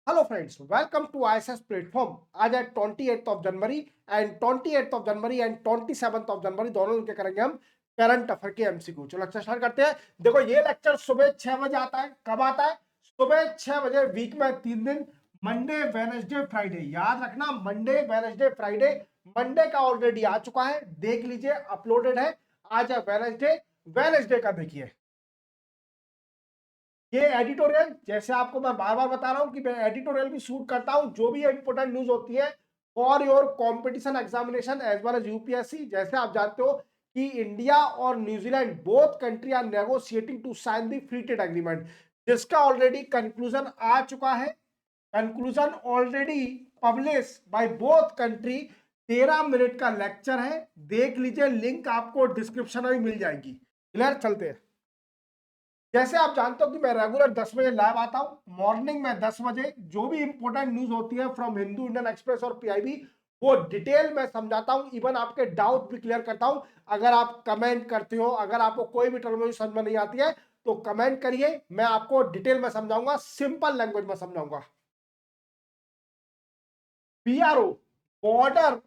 Hello friends, welcome to ISS platform. आज है 28th of January and 27th of January दोनों के करेंगे हम करंट अफेयर के एमसीक्यू। चलो लेक्चर स्टार्ट करते हैं। देखो ये लेक्चर सुबह 6 बजे आता है। कब आता है? सुबह 6 बजे। वीक में 3 दिन, मंडे वेडनेसडे फ्राइडे। याद रखना, मंडे वेडनेसडे फ्राइडे। मंडे का ऑलरेडी आ चुका है, देख लीजिए, अपलोडेड है। आज है वेडनेसडे, वेडनेसडे का देखिए। ये एडिटोरियल, जैसे आपको मैं बार बार बता रहा हूं कि मैं एडिटोरियल भी शूट करता हूं, जो भी इंपोर्टेंट न्यूज होती है for your competition examination as well as UPSC. जैसे आप जानते हो कि इंडिया और New Zealand both country are negotiating to sign the free trade agreement, जिसका ऑलरेडी कंक्लूजन आ चुका है। Conclusion already publish by both country. 13 minute का लेक्चर है, देख लीजिए, लिंक आपको डिस्क्रिप्शन में मिल जाएगी। क्लियर? चलते हैं। जैसे आप जानते हो कि मैं रेगुलर 10 बजे लाइव आता हूं, मॉर्निंग में 10 बजे। जो भी इंपॉर्टेंट न्यूज होती है फ्रॉम हिंदू, इंडियन एक्सप्रेस और पीआईबी, वो डिटेल में समझाता हूं, इवन आपके डाउट भी क्लियर करता हूं। अगर आप कमेंट करते हो, अगर आपको कोई भी टर्मिनोलॉजी समझ में नहीं आती है तो कमेंट करिए, मैं आपको डिटेल में समझाऊंगा, सिंपल लैंग्वेज में समझाऊंगा। BRO, border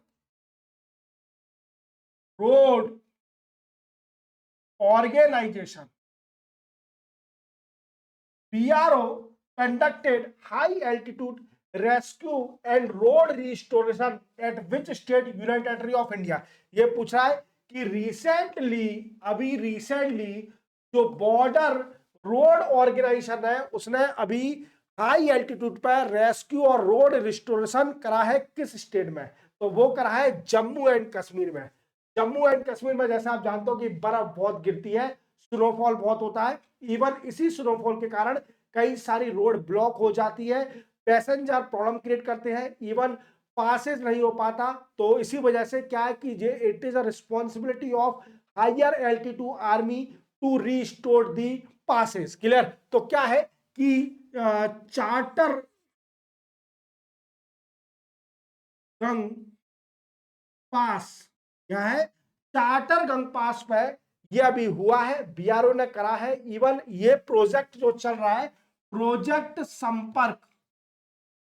road organisation, BRO conducted high altitude rescue and road restoration at which state union territory of India? ये पूछ रहा है कि रिसेंटली जो बॉर्डर रोड ऑर्गेनाइजेशन है उसने अभी हाई एल्टीट्यूड पर रेस्क्यू और रोड रिस्टोरेशन करा है, किस स्टेट में? तो वो करा है जम्मू एंड कश्मीर में। जम्मू एंड कश्मीर में जैसे आप जानते हो कि बर्फ बहुत गिरती है, स्नोफॉल बहुत होता है। इवन इसी स्नोफॉल के कारण कई सारी रोड ब्लॉक हो जाती है, पैसेंजर प्रॉब्लम क्रिएट करते हैं, इवन पासेज नहीं हो पाता। तो इसी वजह से क्या है कि ये it is a responsibility of higher altitude army to restore the passes. Clear? तो क्या है कि चार्टर गंग पास, क्या है? चार्टर गंग पास पे ये अभी हुआ है, बीआरओ ने करा है। इवन ये प्रोजेक्ट जो चल रहा है, प्रोजेक्ट संपर्क,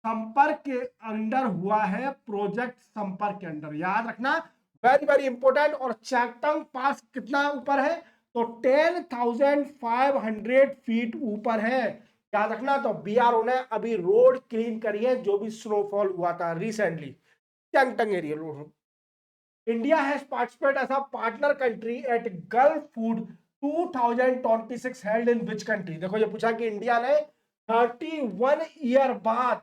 संपर्क के अंडर हुआ है, प्रोजेक्ट संपर्क के अंडर। याद रखना, वेरी वेरी इंपॉर्टेंट। और चैकटंग पास कितना ऊपर है? तो 10,500 फीट ऊपर है। याद रखना। तो बीआरओ ने अभी रोड क्लीन करी है, जो भी स्नोफॉल हुआ था रिसेंटली चैकटंग area road. India has participated as a partner country at Gulf Food 2026 held in which country? देखो ये पूछा कि इंडिया ने 31 ईयर बाद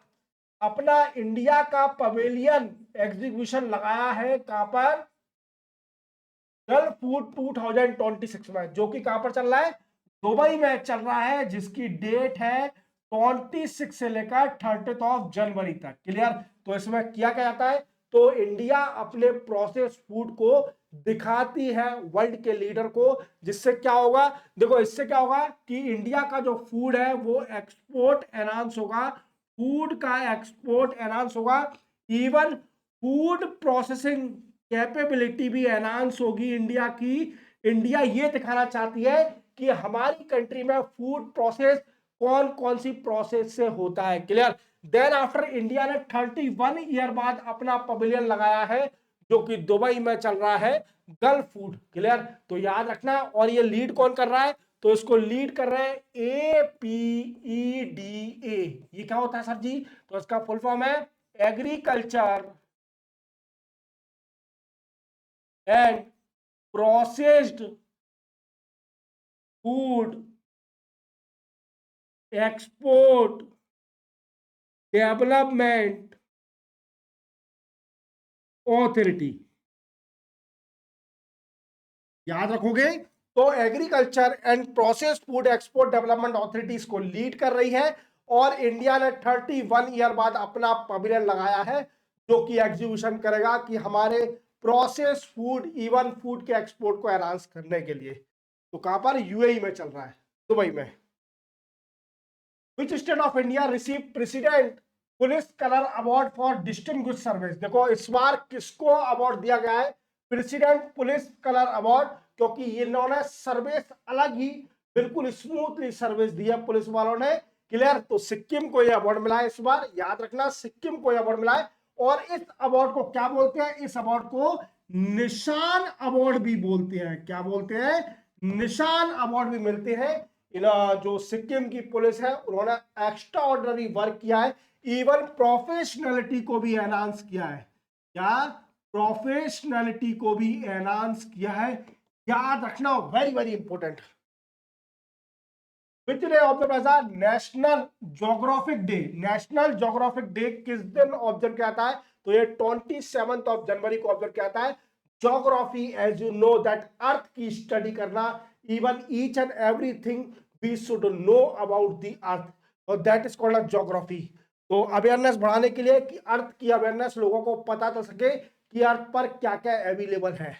अपना इंडिया का पवेलियन एग्जीबिशन लगाया है। कहां पर? गल्फ फूड 2026 में, जो कि कहां पर चल रहा है? दुबई में चल रहा है, जिसकी डेट है 26 से लेकर 30 जनवरी तक। क्लियर? तो इसमें किया क्या जाता है? तो इंडिया अपने प्रोसेस फूड को दिखाती है वर्ल्ड के लीडर को, जिससे क्या होगा? देखो इससे क्या होगा कि इंडिया का जो फूड है वो एक्सपोर्ट एनहांस होगा, फूड का एक्सपोर्ट एनहांस होगा, इवन फूड प्रोसेसिंग कैपेबिलिटी भी एनहांस होगी इंडिया की। इंडिया ये दिखाना चाहती है कि हमारी कंट्री में फूड प्रोसेस कौन कौन सी प्रोसेस से होता है। क्लियर? देन आफ्टर इंडिया ने 31 ईयर बाद अपना पवेलियन लगाया है, जो कि दुबई में चल रहा है, गल्फ फूड। क्लियर? तो याद रखना। और ये लीड कौन कर रहा है? तो इसको लीड कर रहे हैं APEDA। ये क्या होता है सर जी? तो इसका फुल फॉर्म है agriculture and processed food export development authority. याद रखोगे? तो agriculture and processed food export development authority को लीड कर रही है। और इंडिया ने 31 ईयर बाद अपना पवेलियन लगाया है, जो कि एग्जीबिशन करेगा कि हमारे प्रोसेस फूड, इवन फूड के एक्सपोर्ट को एनहांस करने के लिए। तो कहां पर? यूएई में चल रहा है, दुबई में। Which state of India received President police colour award for distinguished service? देखो इस बार किसको अवार्ड दिया गया है? प्रेसिडेंट पुलिस कलर अवार्ड, क्योंकि इन्होंने सर्विस अलग ही बिल्कुल स्मूथली सर्विस दी है पुलिस वालों ने। क्लियर। तो सिक्किम को यह अवार्ड मिला है इस बार, याद रखना सिक्किम को यह अवार्ड मिला है। और इस अवार्ड को क्या बोलते हैं, इस अवार्ड को निशान अवार्ड भी बोलते हैं। क्या बोलते हैं, निशान अवार्ड भी मिलते हैं। जो सिक्किम की पुलिस है उन्होंने एक्स्ट्रा ऑर्डिनरी वर्क किया है, इवन प्रोफेशनलिटी को भी एनहांस किया है। क्या, प्रोफेशनलिटी को भी एनहांस किया है, याद रखना, वेरी वेरी इंपॉर्टेंट। विच day observe national geographic day, national geographic day किस दिन ऑब्जर्व किया जाता है, तो ये 27 जनवरी को ऑब्जर्व किया जाता है। Geography, as you know that earth की स्टडी करना, even each and everything we should know about the earth, और दैट इज कॉल्ड ज्योग्राफी। तो अवेयरनेस बढ़ाने के लिए कि अर्थ की अवेयरनेस, लोगों को पता चल सके कि अर्थ पर क्या क्या अवेलेबल है।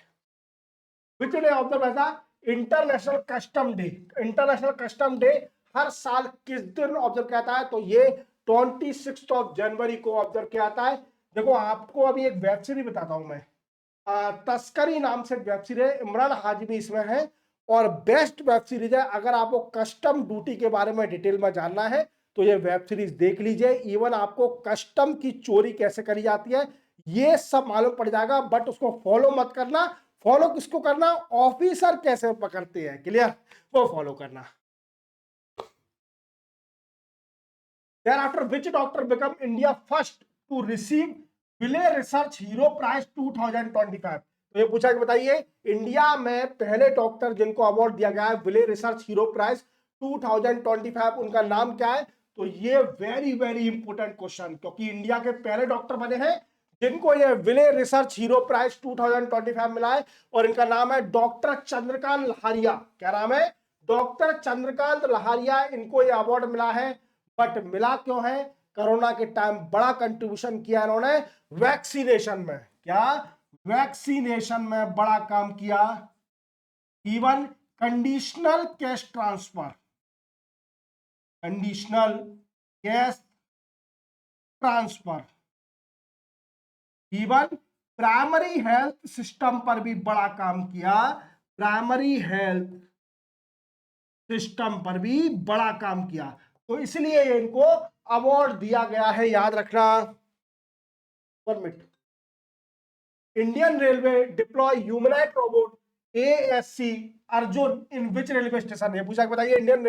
Which day observe international custom day, international custom day हर साल किस दिन ऑब्जर्व किया जाता है, तो ये 26 जनवरी को ऑब्जर्व किया जाता है। देखो आपको अभी एक वेब सीरीज बताता हूं मैं, तस्करी नाम से वेब सीरीज है, इमरान हाशमी इसमें है, और बेस्ट वेब सीरीज है। अगर आपको कस्टम ड्यूटी के बारे में डिटेल में जानना है तो ये वेब सीरीज देख लीजिए। इवन आपको कस्टम की चोरी कैसे करी जाती है ये सब मालूम पड़ जाएगा, बट उसको फॉलो मत करना। फॉलो किसको करना, ऑफिसर कैसे पकड़ते हैं, क्लियर, वो फॉलो करना। Thereafter, which doctor become India first to receive Wiley research hero prize 2025? तो ये पूछा कि बताइए इंडिया में पहले डॉक्टर जिनको अवार्ड दिया गया है विले रिसर्च हीरो प्राइज 2025, उनका नाम क्या है? तो ये वेरी वेरी इंपोर्टेंट क्वेश्चन, क्योंकि इंडिया के पहले डॉक्टर बने हैं जिनको ये विले रिसर्च हीरो प्राइज 2025 मिला है, और इनका नाम है डॉक्टर चंद्रकांत लहारिया। क्या नाम है? डॉक्टर चंद्रकांत लहारिया, इनको ये अवार्ड मिला है। बट मिला क्यों है? कोरोना के टाइम बड़ा कंट्रीब्यूशन किया इन्होंने वैक्सीनेशन में। क्या? वैक्सीनेशन में बड़ा काम किया। Even conditional cash transfer, conditional cash transfer, even primary health system पर भी बड़ा काम किया। प्राइमरी हेल्थ सिस्टम पर भी बड़ा काम किया, तो इसलिए इनको अवार्ड दिया गया है, याद रखना। Permit Indian railway deploy humanoid robot ASC Arjun इन विच रेलवे स्टेशन? है पूछा, बताइए इंडियन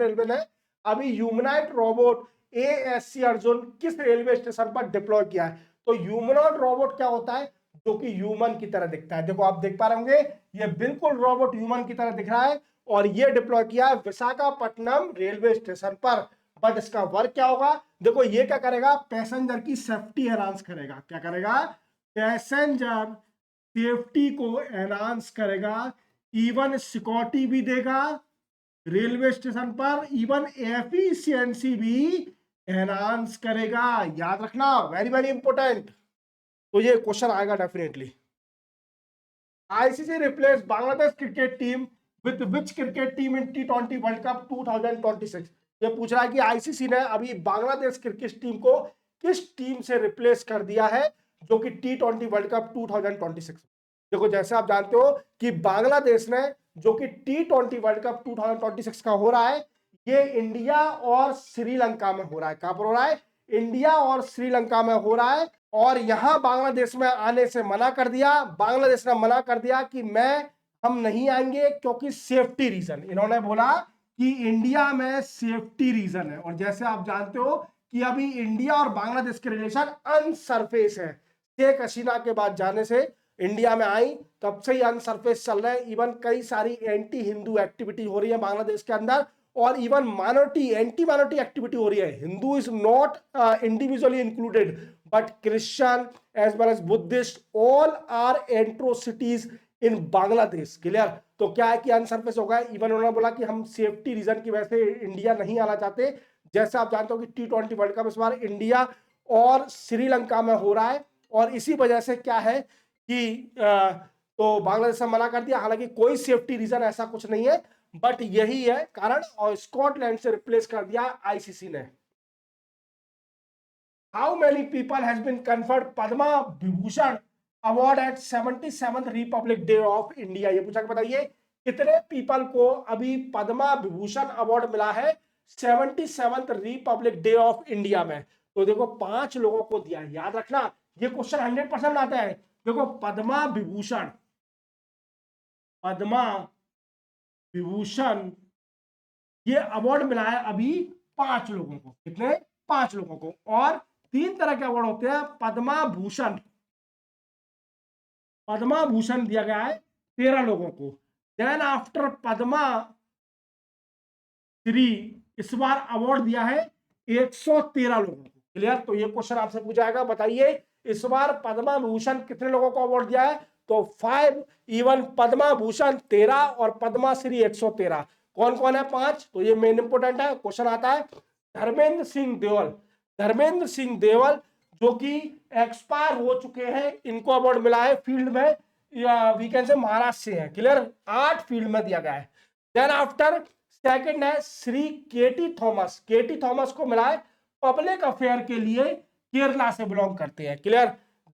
रेलवे ने अभी ह्यूमनॉइड रोबोट एएससी अर्जुन किस रेलवे स्टेशन पर डिप्लॉय किया है? तो ह्यूमनॉइड रोबोट क्या होता है? जो कि ह्यूमन की तरह दिखता है। देखो आप देख पा रहे होंगे ये बिल्कुल रोबोट ह्यूमन की तरह दिख रहा है, और ये डिप्लॉय किया विशाखापट्टनम रेलवे स्टेशन पर। बट इसका वर्क क्या होगा? देखो ये क्या करेगा, पैसेंजर की सेफ्टी एनहांस करेगा। क्या करेगा? पैसेंजर सेफ्टी को एनहांस करेगा, इवन सिक्योरिटी भी देगा रेलवे स्टेशन पर, इवन एफिशिएंसी भी एनहांस करेगा। याद रखना, वेरी वेरी इंपॉर्टेंट। तो ये क्वेश्चन आएगा definitely. ICC replace Bangladesh cricket team with which cricket team in T20 world cup 2026? ये पूछ रहा है कि आईसीसी ने अभी बांग्लादेश क्रिकेट टीम को किस टीम से रिप्लेस कर दिया है जो कि T20 वर्ल्ड कप 2026। देखो जैसे आप जानते हो कि बांग्लादेश ने जो कि T20 वर्ल्ड कप 2026 का हो रहा है, ये इंडिया और श्रीलंका में हो रहा है। कहां पर हो रहा है? इंडिया और श्रीलंका में हो रहा है। और यहां बांग्लादेश में आने से मना कर दिया। बांग्लादेश ने मना कर दिया कि हम नहीं आएंगे क्योंकि सेफ्टी रीजन। इन्होंने बोला कि इंडिया में सेफ्टी रीजन है। और जैसे आप जानते हो कि अभी इंडिया और बांग्लादेश के रिलेशन अनसरफेस है। शेख हसीना के बाद जाने से इंडिया में आई तब से ही अनसरफेस चल रहे हैं। इवन कई सारी एंटी हिंदू एक्टिविटी हो रही है बांग्लादेश के अंदर, और even minority anti minority activity हो रही है। Hindu is not individually included, but Christian as well as Buddhist all are atrocities in Bangladesh. Clear? तो क्या है कि अनसरफेस हो गया। इवन उन्होंने बोला कि हम सेफ्टी रीजन की वजह से इंडिया नहीं आना चाहते। जैसे आप जानते हो कि T20 वर्ल्ड कप इस बार इंडिया और श्रीलंका में हो रहा है, और इसी वजह से क्या है कि तो बांग्लादेश ने मना कर दिया। हालांकि कोई सेफ्टी रीजन ऐसा कुछ नहीं है, बट यही है कारण, और स्कॉटलैंड से रिप्लेस कर दिया आईसीसी ने। How many people has been conferred Padma Vibhushan award at 77th republic day of India? ये पूछा कि बताइए कितने पीपल को अभी पद्मा विभूषण अवार्ड मिला है 77th republic day of India में। तो देखो 5 लोगों को दिया है, याद रखना ये क्वेश्चन 100% आता है। देखो पद्मा विभूषण, पद्मा विभूषण ये अवार्ड मिला है अभी 5 लोगों को। कितने? 5 लोगों को। और 3 तरह के अवार्ड होते हैं। पद्मा भूषण, पद्मा भूषण दिया गया है 13 लोगों को। देन आफ्टर पद्मा श्री इस बार अवार्ड दिया है 113 लोगों को। क्लियर? तो ये क्वेश्चन आपसे पूछा जाएगा, बताइए इस बार पद्मा भूषण कितने लोगों को अवार्ड दिया है? तो 5, इवन पद्मा भूषण 13 और पद्मा श्री 113। कौन कौन है? 5। तो ये मेन इंपोर्टेंट है, क्वेश्चन आता है। धर्मेंद्र सिंह देवल, धर्मेंद्र सिंह देवल जो कि एक्सपायर हो चुके हैं, इनको अवार्ड मिला है फील्ड में, वी कैन से महाराष्ट्र से है। क्लियर? 8 फील्ड में दिया गया है। देन आफ्टर सेकंड है श्री केटी थॉमस, केटी थॉमस को मिला है पब्लिक अफेयर के लिए, केरला से बिलोंग करते हैं। Clear?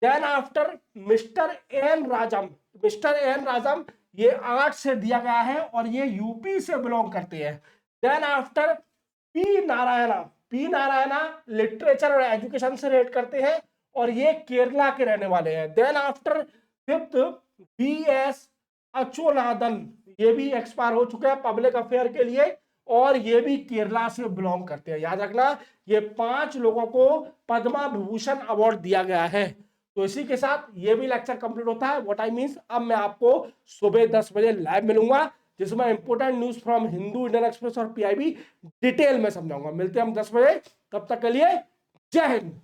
Then after mister N Rajam, mister N Rajam ये 8 से दिया गया है और ये यूपी से बिलोंग करते हैं। Then after P Narayana, P Narayana literature और एजुकेशन से रेट करते हैं और ये केरला के रहने वाले हैं। Then after fifth B S Achuthanandan, ये भी एक्सपायर हो चुके हैं पब्लिक अफेयर के लिए और ये भी केरला से बिलोंग करते हैं। याद रखना ये 5 लोगों को पद्मा विभूषण अवार्ड दिया गया है। तो इसी के साथ ये भी लेक्चर कंप्लीट होता है। व्हाट आई मींस, अब मैं आपको सुबह 10 बजे लाइव मिलूंगा जिसमें important news from Hindu, Indian express और पीआईबी डिटेल में समझाऊंगा। मिलते हैं हम 10 बजे, तब तक के लिए जय हिंद।